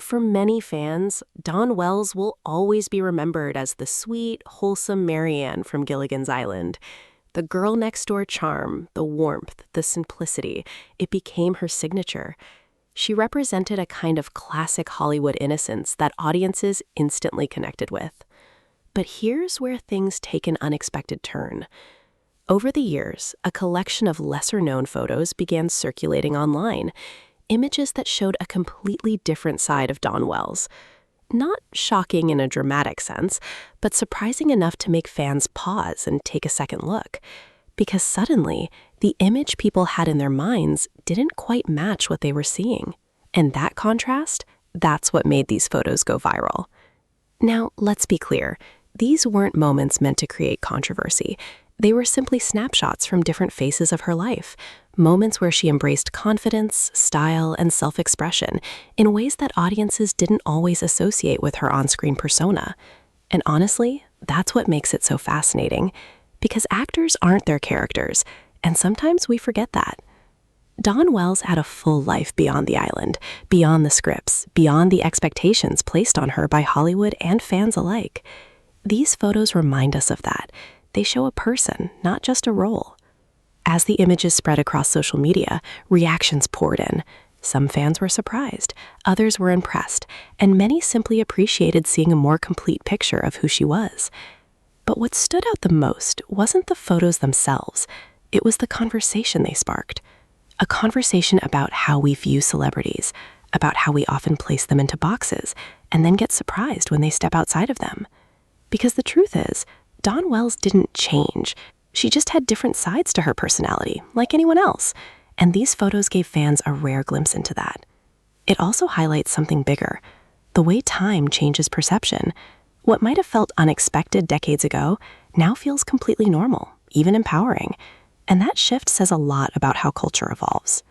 For many fans, Dawn Wells will always be remembered as the sweet, wholesome Marianne from Gilligan's Island. The girl next door charm, the warmth, the simplicity, it became her signature. She represented a kind of classic Hollywood innocence that audiences instantly connected with. But here's where things take an unexpected turn. Over the years, a collection of lesser-known photos began circulating online, images that showed a completely different side of Dawn Wells. Not shocking in a dramatic sense, but surprising enough to make fans pause and take a second look. Because suddenly, the image people had in their minds didn't quite match what they were seeing. And that contrast, that's what made these photos go viral. Now, let's be clear. These weren't moments meant to create controversy. They were simply snapshots from different phases of her life, moments where she embraced confidence, style, and self-expression in ways that audiences didn't always associate with her on-screen persona. And honestly, that's what makes it so fascinating, because actors aren't their characters, and sometimes we forget that. Dawn Wells had a full life beyond the island, beyond the scripts, beyond the expectations placed on her by Hollywood and fans alike. These photos remind us of that. They show a person, not just a role. As the images spread across social media, reactions poured in. Some fans were surprised, others were impressed, and many simply appreciated seeing a more complete picture of who she was. But what stood out the most wasn't the photos themselves, it was the conversation they sparked. A conversation about how we view celebrities, about how we often place them into boxes, and then get surprised when they step outside of them. Because the truth is, Dawn Wells didn't change. She just had different sides to her personality, like anyone else, and these photos gave fans a rare glimpse into that. It also highlights something bigger, the way time changes perception. What might have felt unexpected decades ago now feels completely normal, even empowering, and that shift says a lot about how culture evolves.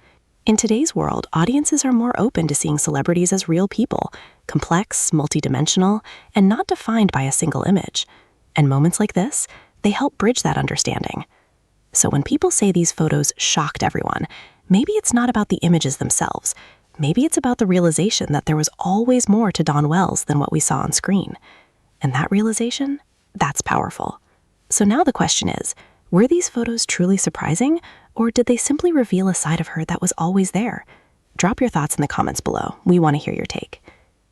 In today's world, audiences are more open to seeing celebrities as real people, complex, multidimensional, and not defined by a single image. And moments like this, they help bridge that understanding. So when people say these photos shocked everyone, maybe it's not about the images themselves. Maybe it's about the realization that there was always more to Dawn Wells than what we saw on screen. And that realization, that's powerful. So now the question is, were these photos truly surprising, or did they simply reveal a side of her that was always there? Drop your thoughts in the comments below. We want to hear your take.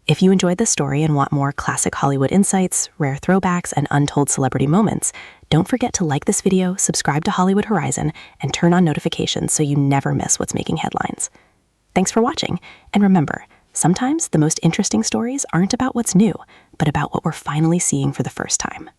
If you enjoyed this story and want more classic Hollywood insights, rare throwbacks, and untold celebrity moments, don't forget to like this video, subscribe to Hollywood Horizon, and turn on notifications so you never miss what's making headlines. Thanks for watching, and remember, sometimes the most interesting stories aren't about what's new, but about what we're finally seeing for the first time.